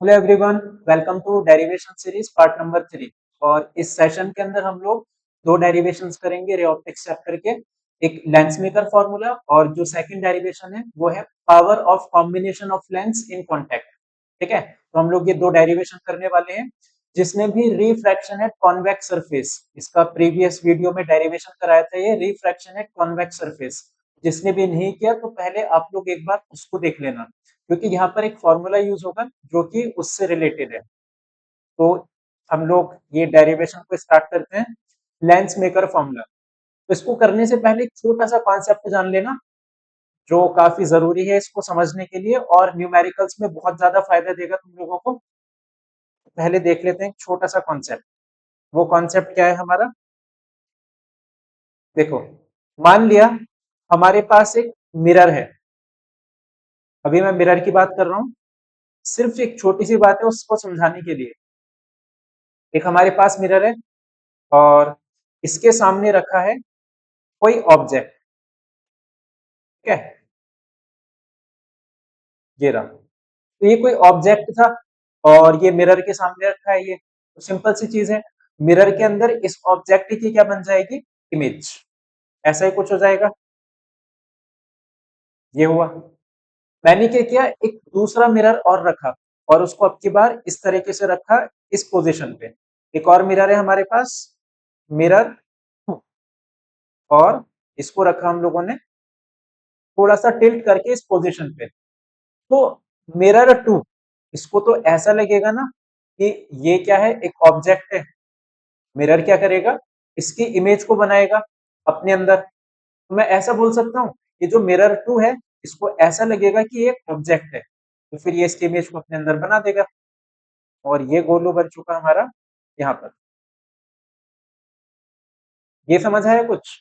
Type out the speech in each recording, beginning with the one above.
Hello everyone, welcome to derivation series part number 3। और इस session के अंदर हम लोग दो डेरिवेशंस करेंगे रे ऑप्टिक्स चैप्टर के। एक लेंस मेकर फॉर्मूला और जो सेकंड डेरिवेशन है वो है power of combination of lens in contact. ठीक है, तो हम लोग ये दो डेरिवेशन करने वाले हैं। जिसमें भी रिफ्रैक्शन एट कॉन्वेक्स सरफेस, इसका प्रीवियस वीडियो में डेरिवेशन कराया था, ये रिफ्रैक्शन एट कॉन्वेक्स सरफेस। जिसने भी नहीं किया तो पहले आप लोग एक बार उसको देख लेना, क्योंकि यहाँ पर एक फॉर्मूला यूज होगा जो कि उससे रिलेटेड है। तो हम लोग ये डेरिवेशन को स्टार्ट करते हैं। लेंस मेकर फॉर्मूला, तो इसको करने से पहले एक छोटा सा कॉन्सेप्ट जान लेना जो काफी जरूरी है इसको समझने के लिए, और न्यूमेरिकल्स में बहुत ज्यादा फायदा देगा तुम लोगों को। पहले देख लेते हैं एक छोटा सा कॉन्सेप्ट। वो कॉन्सेप्ट क्या है हमारा? देखो, मान लिया हमारे पास एक मिरर है। अभी मैं मिरर की बात कर रहा हूँ, सिर्फ एक छोटी सी बात है उसको समझाने के लिए। एक हमारे पास मिरर है और इसके सामने रखा है कोई ऑब्जेक्ट। ठीक है, ये रहा। तो ये कोई ऑब्जेक्ट था और ये मिरर के सामने रखा है। ये तो सिंपल सी चीज है, मिरर के अंदर इस ऑब्जेक्ट की क्या बन जाएगी? इमेज। ऐसा ही कुछ हो जाएगा। ये हुआ। मैंने क्या किया, एक दूसरा मिरर और रखा और उसको अब की बार इस तरीके से रखा, इस पोजीशन पे। एक और मिरर है हमारे पास, मिरर, और इसको रखा हम लोगों ने थोड़ा सा टिल्ट करके इस पोजीशन पे। तो मिरर टू, इसको तो ऐसा लगेगा ना कि ये क्या है, एक ऑब्जेक्ट है। मिरर क्या करेगा, इसकी इमेज को बनाएगा अपने अंदर। तो मैं ऐसा बोल सकता हूँ कि जो मिरर टू है, इसको ऐसा लगेगा कि ये एक ऑब्जेक्ट है, तो फिर ये इसकी इमेज को अपने अंदर बना देगा। और ये गोलू बन चुका हमारा यहाँ पर। ये समझ आया कुछ?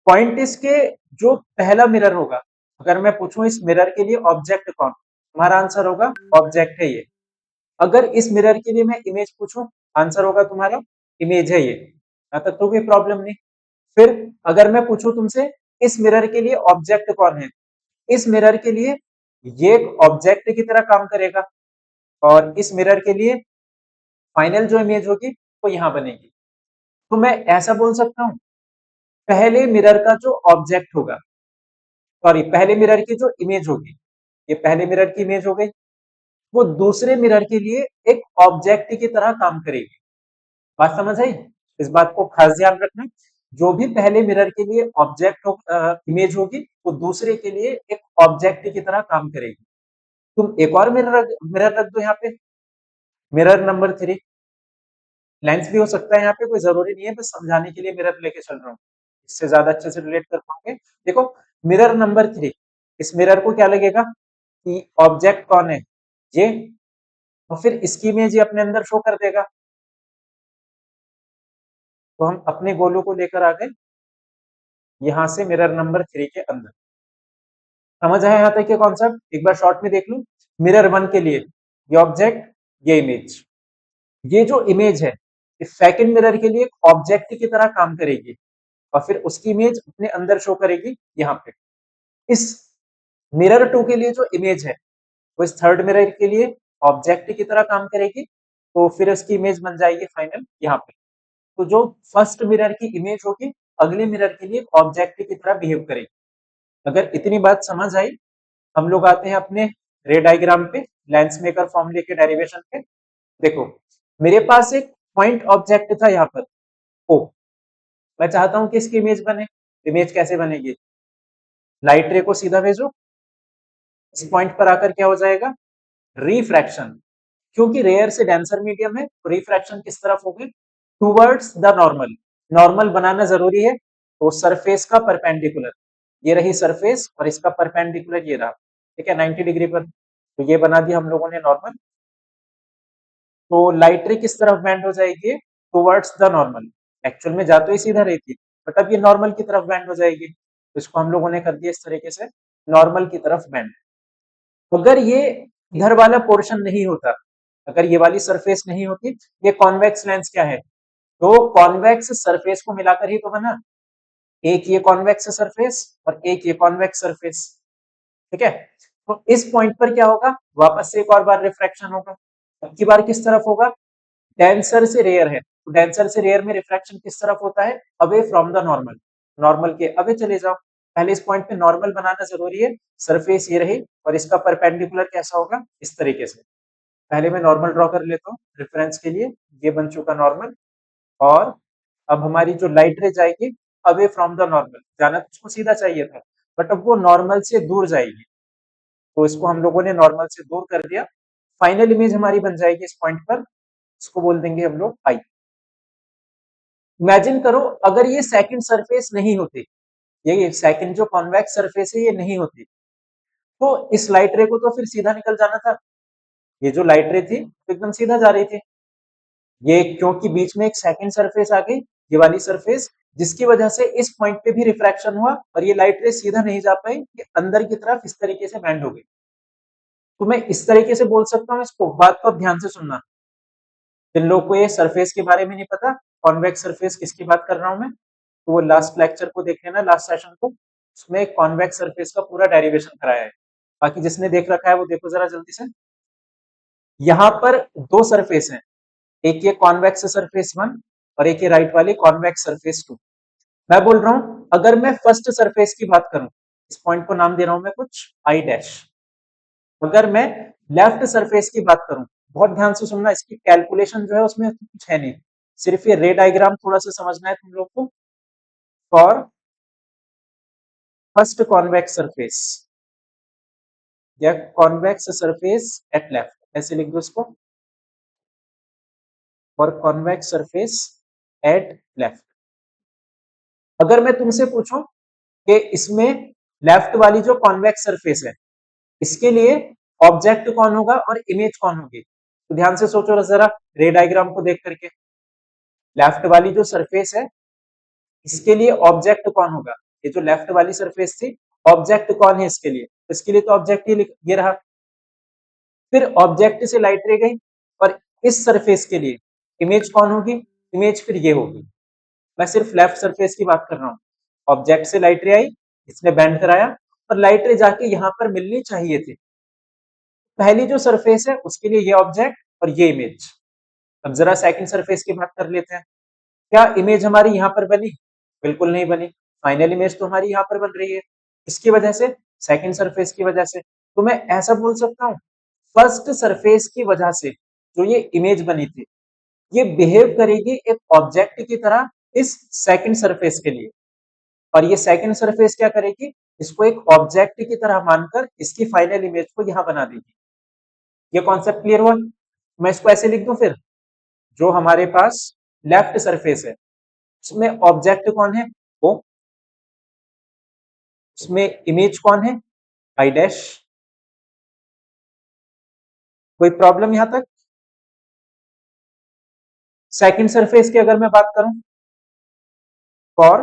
पॉइंट इसके, जो पहला मिरर होगा, अगर मैं पूछूं इस मिरर के लिए ऑब्जेक्ट कौन, हमारा आंसर होगा ऑब्जेक्ट है ये। अगर इस मिरर के लिए मैं इमेज पूछूं, आंसर होगा तुम्हारा इमेज है ये। यहाँ तक तो कोई प्रॉब्लम नहीं। फिर अगर मैं पूछूं तुमसे इस मिरर के लिए ऑब्जेक्ट कौन है, इस मिरर के लिए ये ऑब्जेक्ट की तरह काम करेगा, और इस मिरर के लिए फाइनल जो इमेज होगी वो यहाँ बनेगी। तो मैं ऐसा बोल सकता हूँ, पहले मिरर का जो ऑब्जेक्ट होगा, सॉरी, पहले मिरर की जो इमेज होगी, ये पहले मिरर की इमेज हो गई, वो दूसरे मिरर के लिए एक ऑब्जेक्ट की तरह काम करेगी। बात समझ आई? इस बात को खास ध्यान रखना। जो भी पहले मिरर के लिए ऑब्जेक्ट हो, इमेज होगी, वो दूसरे के लिए एक ऑब्जेक्ट की तरह काम करेगी। तुम एक और मिरर रख दो यहाँ पे, मिरर नंबर 3। लेंस भी हो सकता है यहाँ पे, कोई जरूरी नहीं है, बस समझाने के लिए मिरर लेके चल रहा हूँ, इससे ज्यादा अच्छे से रिलेट कर पाओगे। देखो, मिरर नंबर 3, इस मिरर को क्या लगेगा कि ऑब्जेक्ट कौन है, ये, और फिर इसकी इमेज ये अपने अंदर शो कर देगा। तो हम अपने गोलू को लेकर आ गए यहां से मिरर नंबर 3 के अंदर। समझ आया यहाँ तक ये कॉन्सेप्ट? एक बार शॉर्ट में देख लो। मिरर 1 के लिए ये ऑब्जेक्ट, ये इमेज। ये जो इमेज है, इस सेकंड मिरर के लिए एक ऑब्जेक्ट की तरह काम करेगी, और फिर उसकी इमेज अपने अंदर शो करेगी यहाँ पे। इस मिरर 2 के लिए जो इमेज है, वो इस थर्ड मिरर के लिए ऑब्जेक्ट की तरह काम करेगी, तो फिर उसकी इमेज बन जाएगी फाइनल यहाँ पे। तो जो फर्स्ट मिरर की इमेज होगी, अगले मिरर के लिए ऑब्जेक्ट की तरह बिहेव करेगी। अगर इतनी बात समझ आई, हम लोग आते हैं अपने रे डायग्राम पे, लेंस मेकर फॉर्मूले के डेरिवेशन पे। देखो, मेरे पास एक पॉइंट ऑब्जेक्ट था यहाँ पर ओ। मैं चाहता हूं कि इसकी इमेज बने। इमेज कैसे बनेगी? लाइट रे को सीधा भेजो, इस पॉइंट पर आकर क्या हो जाएगा? रिफ्रैक्शन। क्योंकि रेयर से डेंसर मीडियम है, तो रिफ्रैक्शन किस तरफ होगी? Towards the normal. नॉर्मल बनाना जरूरी है, तो सरफेस का परपेंडिकुलर, ये रही सरफेस और इसका परपेंडिकुलर ये रहा। ठीक है, 90 डिग्री पर। तो ये बना दिया हम लोगों ने नॉर्मल। तो लाइट रे किस तरफ बेंड हो जाएगी? Towards the normal. एक्चुअल में जा तो ये सीधा रही थी, बट अब ये नॉर्मल की तरफ बेंड हो जाएगी, तो इसको हम लोगों ने कर दिया इस तरीके से, नॉर्मल की तरफ बेंड। अगर ये इधर वाला पोर्शन नहीं होता, अगर ये वाली सरफेस नहीं होती, ये कॉन्वेक्स लेंस क्या है, तो कॉन्वेक्स सरफेस को मिलाकर ही तो बना। एक ये कॉन्वेक्स सरफेस और एक ये कॉन्वेक्स सरफेस। ठीक है, तो इस पॉइंट पर क्या होगा? वापस से एक और बार रिफ्रैक्शन होगा। अब की बार किस तरफ होगा, डेंसर से रेयर है, तो डेंसर से रेयर में रिफ्रैक्शन किस तरफ होता है, away from the normal, normal के अवे चले जाओ। पहले इस पॉइंट पे नॉर्मल बनाना जरूरी है, सरफेस ये रही और इसका परपेंडिकुलर कैसा होगा, इस तरीके से। पहले मैं नॉर्मल ड्रॉ कर लेता हूँ रेफरेंस के लिए, ये बन चुका नॉर्मल। और अब हमारी जो लाइट रे जाएगी अवे फ्रॉम द नॉर्मल, जाना तो उसको सीधा चाहिए था, बट अब वो नॉर्मल से दूर जाएगी, तो इसको हम लोगों ने नॉर्मल से दूर कर दिया। फाइनल इमेज हमारी बन जाएगी इस पॉइंट पर, इसको बोल देंगे हम लोग आई। इमेजिन करो अगर ये सेकंड सरफेस नहीं होती, ये सेकंड जो कॉन्वेक्स सरफेस है ये नहीं होती, तो इस लाइट रे को तो फिर सीधा निकल जाना था, ये जो लाइट रे थी तो एकदम सीधा जा रही थी। ये क्योंकि बीच में एक सेकंड सरफेस आ गई, ये वाली सरफेस, जिसकी वजह से इस पॉइंट पे भी रिफ्रैक्शन हुआ और ये लाइट रे सीधा नहीं जा पाई, ये अंदर की तरफ इस तरीके से बैंड हो गई। तो मैं इस तरीके से बोल सकता हूँ इसको, बात को अब ध्यान से सुनना। जिन लोगों को ये सरफेस के बारे में नहीं पता, कॉन्वेक्स सरफेस किसकी बात कर रहा हूं मैं, तो वो लास्ट लेक्चर को देख लेना, लास्ट सेशन को, उसमें कॉन्वेक्स सरफेस का पूरा डेरिवेशन कराया है। बाकी जिसने देख रखा है वो देखो जरा जल्दी से। यहाँ पर दो सरफेस हैं, एक ये कॉन्वेक्स सरफेस वन और एक ये राइट वाली कॉन्वेक्स सरफेस टू। मैं बोल रहा हूं अगर मैं फर्स्ट सरफेस की बात करूं, इस पॉइंट को नाम दे रहा हूं मैं कुछ आई डैश। अगर मैं लेफ्ट सरफेस की बात करूं, बहुत ध्यान से सुनना, इसकी कैलकुलेशन जो है उसमें कुछ है नहीं, सिर्फ ये रे डायग्राम थोड़ा सा समझना है तुम लोग को। फॉर फर्स्ट कॉन्वेक्स सरफेस या कॉन्वेक्स सरफेस एट लेफ्ट, ऐसे लिख दो इसको, for convex surface at left. अगर मैं तुमसे पूछूं कि इसमें लेफ्ट वाली जो कॉन्वेक्स सरफेस है, इसके लिए ऑब्जेक्ट कौन होगा और इमेज कौन होगी, तो ध्यान से सोचो जरा रे डायग्राम को देख करके। लेफ्ट वाली जो सरफेस है, इसके लिए ऑब्जेक्ट कौन होगा, ये जो लेफ्ट वाली सरफेस थी, ऑब्जेक्ट कौन है इसके लिए, इसके लिए तो ऑब्जेक्ट ये रहा। फिर ऑब्जेक्ट से लाइट रे गई और इस सरफेस के लिए इमेज कौन होगी, इमेज फिर ये होगी। मैं सिर्फ लेफ्ट सरफेस की बात कर रहा हूँ, ऑब्जेक्ट से लाइट रे आई, इसने बैंड कराया और लाइट रे जाके यहां पर मिलनी चाहिए थी। पहली जो सरफेस है उसके लिए ये ऑब्जेक्ट और ये इमेज। अब जरा सेकंड सरफेस की बात कर लेते हैं, क्या इमेज हमारी यहां पर बनी, बिल्कुल नहीं बनी। फाइनल इमेज तो हमारी यहां पर बन रही है, किसकी वजह से, सेकंड सरफेस की वजह से। तो मैं ऐसा बोल सकता हूं फर्स्ट सरफेस की वजह से जो ये इमेज बनी थी, ये बिहेव करेगी एक ऑब्जेक्ट की तरह इस सेकंड सरफेस के लिए, और ये सेकंड सरफेस क्या करेगी, इसको एक ऑब्जेक्ट की तरह मानकर इसकी फाइनल इमेज को यहां बना देगी। ये कॉन्सेप्ट क्लियर हुआ। मैं इसको ऐसे लिख दूं फिर, जो हमारे पास लेफ्ट सरफेस है उसमें ऑब्जेक्ट कौन है, ओ, उसमें इमेज कौन है, आई डैश। कोई प्रॉब्लम यहां तक। सेकंड सरफेस की अगर मैं बात करूं, फॉर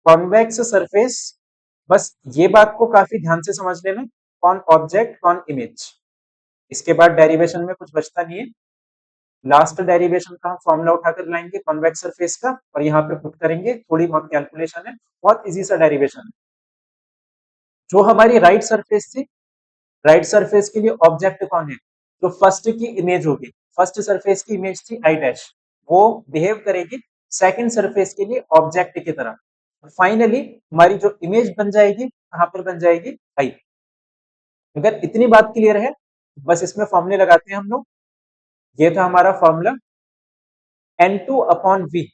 कॉन्वेक्स सरफेस, बस ये बात को काफी ध्यान से समझ लेना, कौन ऑब्जेक्ट कौन इमेज, इसके बाद डेरिवेशन में कुछ बचता नहीं है। लास्ट डेरिवेशन का हम फॉर्मूला उठाकर लाएंगे कॉन्वेक्स सरफेस का और यहाँ पे पुट करेंगे, थोड़ी बहुत कैलकुलेशन है, बहुत इजी सा डेरिवेशन है। जो हमारी राइट सरफेस थी, राइट सरफेस के लिए ऑब्जेक्ट कौन है, जो फर्स्ट की इमेज होगी, फर्स्ट सरफेस की इमेज थी आई डैश, वो बिहेव करेगी सेकंड सरफेस के लिए ऑब्जेक्ट की तरह। फाइनली हमारी जो इमेज बन जाएगी कहां पर बन जाएगी, आई। अगर इतनी बात क्लियर है, बस इसमें फॉर्मूले लगाते हैं हम लोग। ये था हमारा formula, N2 upon V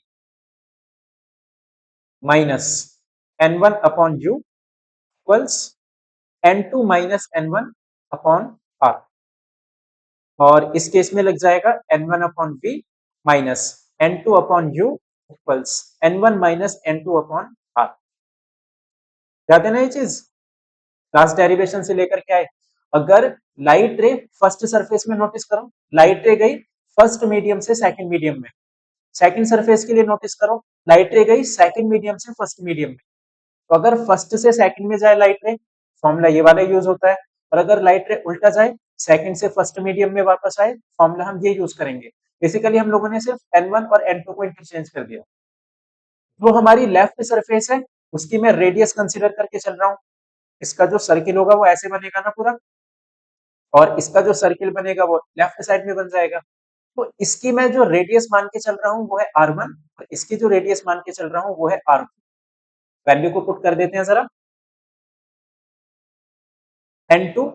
minus N1 upon U equals N2 minus N1 upon R, और इस केस में लग जाएगा N1 upon V minus N2 upon U equals N1 minus N2 upon R। याद है ना ये चीज, लास्ट डेरिवेशन से लेकर के आए। अगर लाइट रे फर्स्ट सरफेस में, नोटिस करो लाइट रे गई फर्स्ट मीडियम से सेकंड मीडियम में, सेकंड सरफेस के लिए नोटिस करो लाइट रे गई सेकंड मीडियम से फर्स्ट मीडियम में। तो अगर फर्स्ट से सेकंड में जाए लाइट रे, फॉर्मूला ये वाला यूज होता है, और अगर लाइट रे उल्टा जाए सेकंड से फर्स्ट मीडियम में वापस आए, फॉर्मूला हम ये यूज करेंगे। बेसिकली हम लोगों ने सिर्फ N1 और N2 को इंटरचेंज कर दिया। जो हमारी लेफ्ट सरफेस है उसकी मैं रेडियस कंसिडर करके चल रहा हूँ, इसका जो सर्किल होगा वो ऐसे बनेगा ना पूरा, और इसका जो सर्किल बनेगा वो लेफ्ट साइड में बन जाएगा। तो इसकी मैं जो रेडियस मान के चल रहा हूं वो है R1 और इसकी जो रेडियस मान के चल रहा हूं वो है R2। वैल्यू को पुट कर देते हैं जरा। N2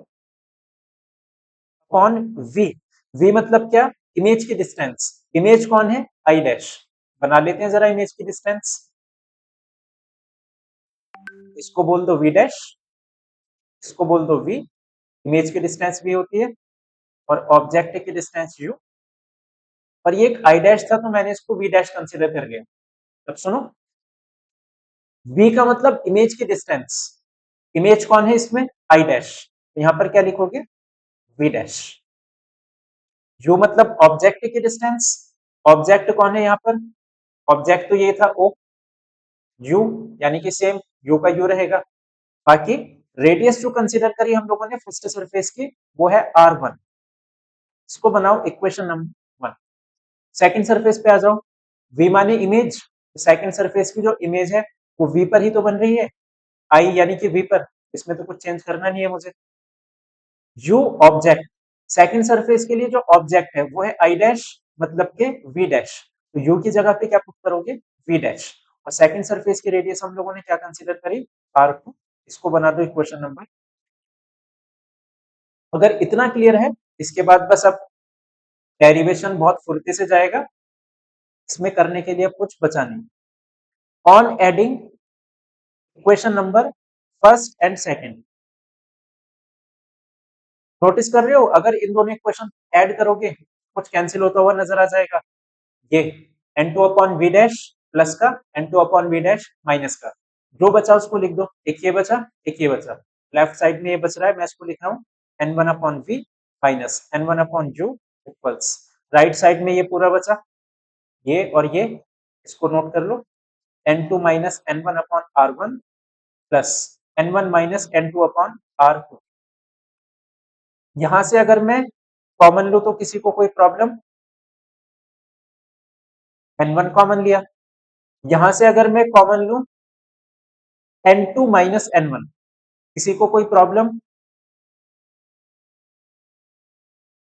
upon V। V मतलब क्या? इमेज की डिस्टेंस। इमेज कौन है? I dash. बना लेते हैं जरा इमेज की डिस्टेंस। इसको बोल दो V डैश, इसको बोल दो V। इमेज की डिस्टेंस V होती है और ऑब्जेक्ट की डिस्टेंस U। और ये एक I डैश था तो मैंने इसको V डैश कंसिडर कर लिया। अब सुनो, V का मतलब इमेज की डिस्टेंस। इमेज कौन है इसमें? I dash. यहां पर क्या लिखोगे? V dash. U मतलब ऑब्जेक्ट की डिस्टेंस। ऑब्जेक्ट कौन है यहाँ पर? ऑब्जेक्ट तो ये था O। U यानी कि सेम U का U रहेगा। बाकी रेडियस जो कंसीडर करी हम लोगों ने फर्स्ट सरफेस की वो है R1। इसको बनाओ इक्वेशन नंबर 1। सेकंड सरफेस पे आ जाओ। V माने इमेज। सेकंड सरफेस की जो इमेज है वो V पर ही तो बन रही है, I यानी कि V पर। इसमें तो कुछ चेंज करना नहीं है मुझे। U object. सेकंड सरफेस के लिए जो ऑब्जेक्ट है वो है I डैश मतलब के V डैश। तो U की जगह पे क्या पुट करोगे? V dash. और सेकंड सरफेस की रेडियस हम लोगों ने क्या कंसीडर करी? R2। इसको बना दो इक्वेशन नंबर। अगर इतना क्लियर है, इसके बाद बस अब डेरिवेशन बहुत फुर्ती से जाएगा। इसमें करने के लिए कुछ बचा नहीं। On adding equation number first and second. Notice कर रहे हो, अगर इन दोनों इक्वेशन ऐड करोगे कुछ कैंसिल होता हुआ नजर आ जाएगा। ये N2 upon we dash plus का N2 upon we dash minus का। जो बचा उसको लिख दो। एक ये बचा, एक ये बचा। लेफ्ट साइड में ये बच रहा है, मैं इसको लिख रहा हूँ N1 upon v minus N1 upon u equals. Right side में ये पूरा बचा, ये और ये। इसको नोट कर लो। N2 minus N1 upon R1 plus N1 minus N2 upon R2। यहां से अगर मैं कॉमन लूं तो किसी को कोई प्रॉब्लम? N1 कॉमन लिया। यहां से अगर मैं कॉमन लूं N2 माइनस N1, किसी को कोई प्रॉब्लम?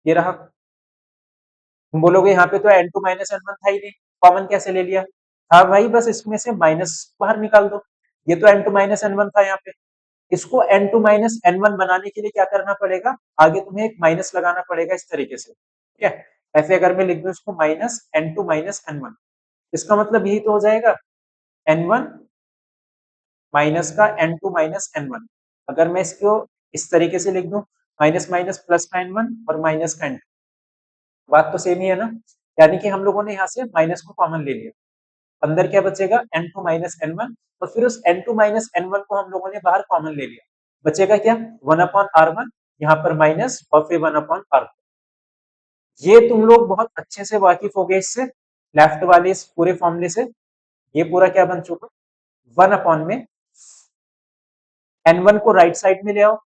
ये रहा। तुम बोलोगे यहाँ पे तो N2 माइनस N1 था ही नहीं, कॉमन कैसे ले लिया? हाँ भाई, बस इसमें से माइनस बाहर निकाल दो। ये तो N2 माइनस N1 था यहाँ पे। इसको N2 माइनस N1 बनाने के लिए क्या करना पड़ेगा? आगे तुम्हें एक माइनस लगाना पड़ेगा इस तरीके से, ठीक है? ऐसे अगर मैं लिख दूं इसको माइनस N2 माइनस N1, इसका मतलब यही तो हो जाएगा N1 माइनस का N2 माइनस N1। अगर मैं इसको इस तरीके से लिख दूं, माइनस माइनस प्लस का N1 और माइनस का N2, बात तो सेम ही है ना? यानी कि हम लोगों ने यहाँ से माइनस को कॉमन ले लिया। अंदर क्या बचेगा? N2 minus N1। और फिर उस N2 माइनस N1 को हम लोगों ने बाहर कॉमन ले लिया। बचेगा क्या? 1 अपॉन R1, यहाँ पर माइनस और फिर 1 अपॉन R2। ये तुम लोग बहुत अच्छे से वाकिफ हो गए इससे, लेफ्ट वाले इस पूरे फॉर्मूले से। ये पूरा क्या बन चुका? 1 अपॉन में N1 को राइट साइड में ले आओ,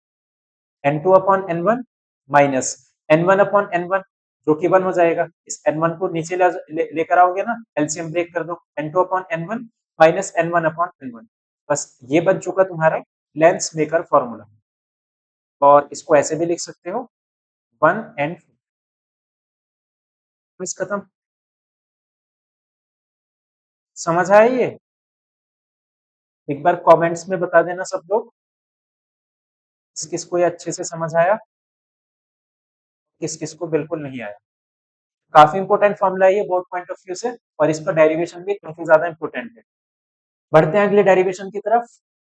N2 upon N1 minus N1 upon N1 जो कि 1 हो जाएगा। इस N1 को नीचे लेकर आओगे ना, एलसीएम ब्रेक कर दो। N2 upon N1 minus N1 upon N1। बस ये बन चुका तुम्हारा लेंस मेकर फॉर्मूला। और इसको ऐसे भी लिख सकते हो 1 एंड बस खत्म। समझ आया ये? एक बार कमेंट्स में बता देना सब लोग किस किस को ये अच्छे से समझ आया, किस किस को बिल्कुल नहीं आया। काफी इंपॉर्टेंट फॉर्मूला है ये बोर्ड पॉइंट ऑफ व्यू से, और इसका डेरिवेशन भी काफी ज्यादा इंपॉर्टेंट है। बढ़ते हैं अगले डेरिवेशन की तरफ।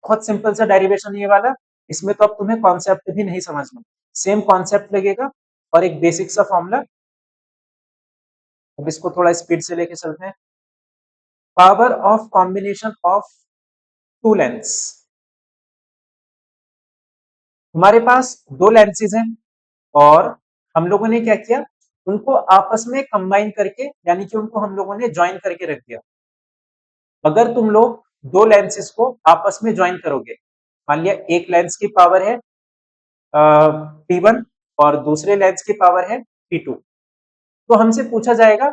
बहुत सिंपल सा डेरिवेशन ये वाला। इसमें तो अब तुम्हें कॉन्सेप्ट भी नहीं समझना, सेम कॉन्सेप्ट लगेगा और एक बेसिक सा फॉर्मूला। अब इसको थोड़ा स्पीड से लेके चलते हैं। Power of combination of two lens. हमारे पास दो लेंसेज हैं और हम लोगों ने क्या किया, उनको आपस में कंबाइन करके, यानी कि उनको हम लोगों ने ज्वाइन करके रख दिया। अगर तुम लोग दो लेंसेज को आपस में ज्वाइन करोगे, मान लिया एक लेंस की पावर है P1 और दूसरे लेंस की पावर है P2, तो हमसे पूछा जाएगा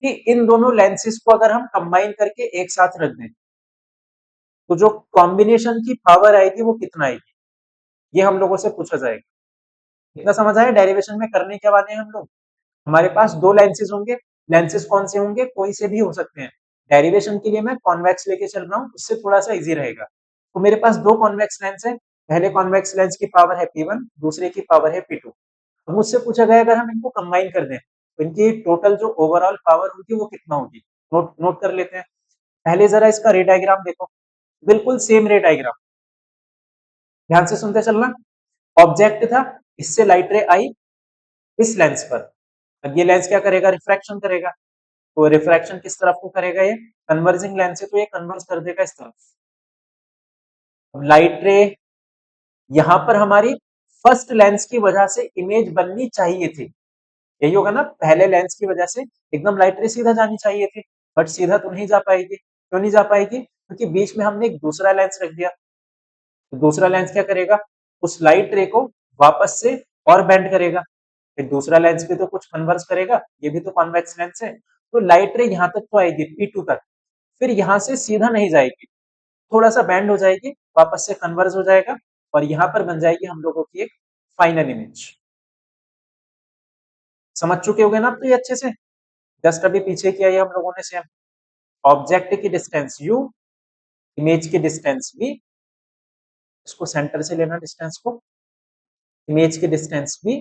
कि इन दोनों लेंसेज को अगर हम कंबाइन करके एक साथ रख दें तो जो कॉम्बिनेशन की पावर आएगी वो कितना आएगी, ये हम लोगों से पूछा जाएगा। इतना समझ आया डेरिवेशन में करने क्या वाले हैं हम लोग। हमारे पास दो लेंसेज होंगे, लेंसेज कौन से होंगे, कोई से भी हो सकते हैं। डेरिवेशन के लिए मैं कॉन्वेक्स लेके चल रहा हूँ, उससे थोड़ा सा इजी रहेगा। तो मेरे पास दो कॉन्वेक्स लेंस है, पहले कॉन्वेक्स लेंस की पावर है P1, दूसरे की पावर है P2। अब मुझसे पूछा गया अगर हम इनको कंबाइन कर दें तो इनकी टोटल जो ओवरऑल पावर होगी वो कितना होगी, नोट नोट कर लेते हैं। पहले जरा इसका रे डायग्राम देखो, बिल्कुल सेम रे डायग्राम, ध्यान से सुनते चलना। ऑब्जेक्ट था, इससे लाइट रे आई इस लेंस पर, अब ये लेंस क्या करेगा, रिफ्रैक्शन करेगा। तो रिफ्रैक्शन किस तरफ को करेगा, ये कन्वर्जिंग लेंस है तो ये कन्वर्ज कर देगा इस तरफ। अब लाइट रे यहां पर हमारी फर्स्ट लेंस की वजह से इमेज बननी चाहिए थी, यही होगा ना, पहले लेंस की वजह से एकदम लाइट रे सीधा जानी चाहिए थी, बट सीधा तो नहीं जा पाएगी। क्यों नहीं जा पाएगी, क्योंकि बीच में हमने एक दूसरा लेंस रख दिया। तो दूसरा लेंस क्या करेगा, उस लाइट रे को वापस से और बेंड करेगा, फिर दूसरा लेंस भी तो कुछ कन्वर्स करेगा, ये भी तो कॉन्वेक्स लेंस है। तो लाइट रे यहाँ तक तो आएगी P2 तक, फिर यहाँ से सीधा नहीं जाएगी, थोड़ा सा बैंड हो जाएगी, वापस से कन्वर्ज हो जाएगा और यहाँ पर बन जाएगी हम लोगों की एक फाइनल इमेज। समझ चुके होंगे ना आप तो ये अच्छे से, जस्ट अभी पीछे किया ये हम लोगों ने सेम। ऑब्जेक्ट की डिस्टेंस u, इमेज की डिस्टेंस v, इसको सेंटर से लेना डिस्टेंस को, इमेज की डिस्टेंस v,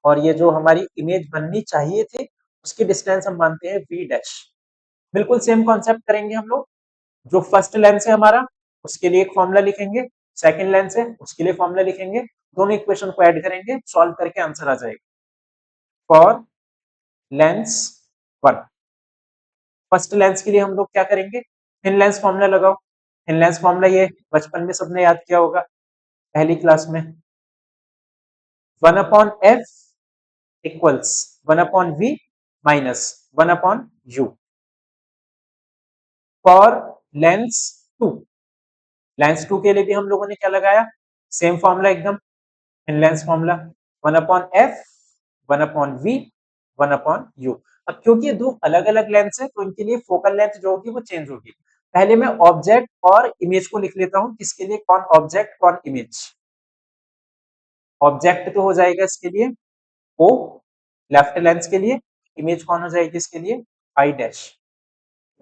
और ये जो हमारी इमेज बननी चाहिए थी उसकी डिस्टेंस हम मानते हैं v डैश। बिल्कुल सेम कॉन्सेप्ट करेंगे हम लोग। जो फर्स्ट लेंस है हमारा उसके लिए एक फॉर्मूला लिखेंगे, सेकंड लेंस है उसके लिए फॉर्मूला लिखेंगे, दोनों इक्वेशन को ऐड करेंगे, सॉल्व करके आंसर आ जाएगा। फॉर लेंस 1, फर्स्ट लेंस के लिए हम लोग क्या करेंगे, थिन लेंस फॉर्मूला लगाओ। थिन लेंस फॉर्मूला ये बचपन में सबने याद किया होगा पहली क्लास में, 1/f equals 1/v minus 1/u। For Lenz 2, lens 2 के लिए भी हम लोगों ने क्या लगाया, सेम फॉर्मूला एकदम, इन lens formula 1/f 1/v 1/u। अब क्योंकि ये दो अलग अलग लेंस है तो इनके लिए फोकल लेंथ जो होगी वो चेंज होगी। पहले मैं ऑब्जेक्ट और इमेज को लिख लेता हूं, किसके लिए, कौन ऑब्जेक्ट कौन इमेज। ऑब्जेक्ट तो हो जाएगा इसके लिए O लेफ्ट लेंस के लिए, इमेज कौन हो जाएगी इसके लिए I डैश।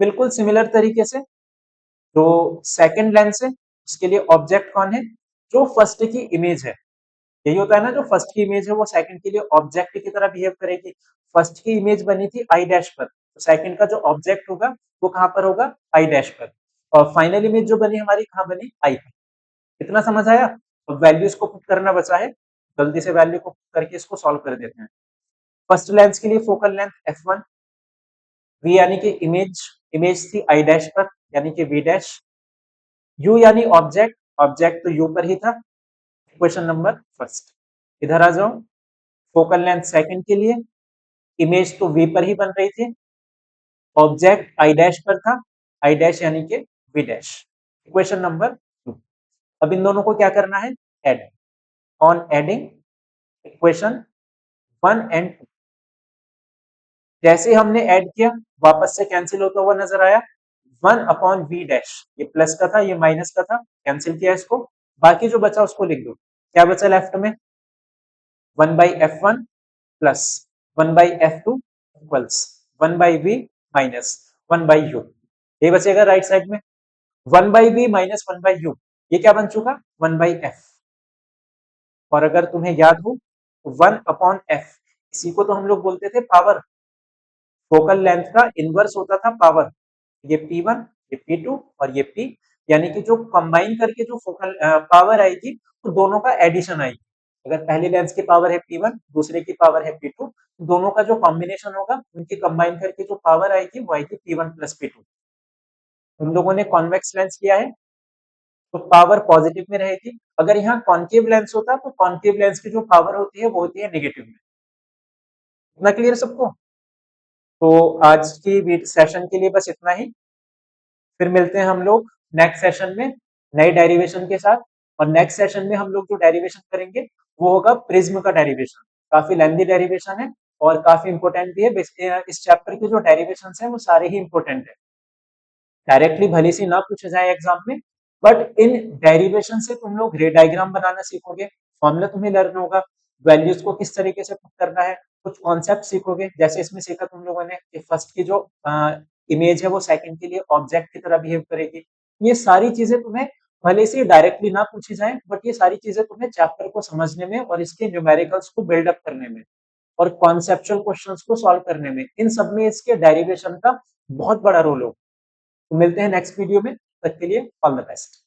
बिल्कुल सिमिलर तरीके से जो सेकंड लेंस है उसके लिए ऑब्जेक्ट कौन है, जो फर्स्ट की इमेज है। यही होता है ना, जो फर्स्ट की इमेज है वो सेकंड के लिए ऑब्जेक्ट की तरह बिहेव करेगी। फर्स्ट की इमेज बनी थी आई डैश पर, तो सेकंड का जो ऑब्जेक्ट होगा वो कहां पर होगा, आई डैश पर, और फाइनल इमेज जो बनी हमारी कहां बनी, आई पर। इतना समझ आया। अब वैल्यूज को पुट करना बचा है, जल्दी से वैल्यू को पुट करके इसको सॉल्व कर देते हैं। फर्स्ट लेंस के लिए फोकल लेंथ f1, v यानी कि इमेज, इमेज थी आई डैश पर यानी कि v डैश, u यानी ऑब्जेक्ट, ऑब्जेक्ट तो u पर ही था। इक्वेशन नंबर फर्स्ट, इधर आ जाओ, फोकल लेंथ सेकंड के लिए, इमेज तो v पर ही बन रही थी, ऑब्जेक्ट आई डैश पर था, आई डैश यानी कि v डैश। इक्वेशन नंबर 2, अब इन दोनों को क्या करना है, add. On adding equation 1 and 2, जैसे हमने ऐड किया वापस से कैंसिल होता हुआ नजर आया, 1/v डैश, ये प्लस का था ये माइनस का था, कैंसिल किया इसको, बाकी जो बचा उसको लिख दो। क्या बचा लेफ्ट में, 1/f1 plus 1/f2 equals 1/v minus 1/u, ये बचेगा राइट साइड में। 1/v माइनस 1/u, ये क्या बन चुका, 1/f। और अगर तुम्हें याद हो 1/f, इसी को तो हम लोग बोलते थे पावर, फोकल लेंथ का इनवर्स होता था पावर, ये P1 ये P2 और ये P, यानी कि जो कंबाइन करके जो फोकल पावर आएगी तो दोनों का एडिशन आएगी। अगर पहले लेंस की पावर है P1, दूसरे की पावर है P2, दोनों का जो कॉम्बिनेशन होगा उनकी कंबाइन करके जो पावर आएगी वो आएगी P1 प्लस P2। उन लोगों ने कॉन्वेक्स लेंस किया है तो पावर पॉजिटिव में रहेगी, अगर यहाँ कॉन्केव लेंस होता तो कॉन्केव लेंस की जो पावर होती है वो होती है नेगेटिव में। इतना क्लियर सबको। तो आज की सेशन के लिए बस इतना ही, फिर मिलते हैं हम लोग नेक्स्ट सेशन में नए डेरिवेशन के साथ। और नेक्स्ट सेशन में हम लोग जो डेरिवेशन करेंगे वो होगा प्रिज्म का डेरिवेशन, काफी लेंथी डेरिवेशन है और काफी इंपॉर्टेंट भी है। इस चैप्टर के जो डेरिवेशन है वो सारे ही इंपॉर्टेंट है, डायरेक्टली भले से ना पूछे जाए एग्जाम में, बट इन डेरिवेशन से तुम लोग रे डायग्राम बनाना सीखोगे, फॉर्मूला तुम्हें लर्न होगा, वैल्यूज को किस तरीके से पुट करना है, कुछ कॉन्सेप्ट सीखोगे। जैसे इसमें सीखा तुम लोगों ने कि फर्स्ट की जो इमेज है वो सेकंड के लिए ऑब्जेक्ट की तरह बिहेव करेगी। ये सारी चीजें तुम्हें भले से डायरेक्टली ना पूछी जाए, बट ये सारी चीजें तुम्हें चैप्टर को समझने में और इसके न्यूमेरिकल्स को बिल्डअप करने में और कॉन्सेप्चुअल क्वेश्चंस को सॉल्व करने में, इन सब में इसके डेरिवेशन का बहुत बड़ा रोल होगा। तो मिलते हैं नेक्स्ट वीडियो में, तब तक के लिए ऑल द बेस्ट।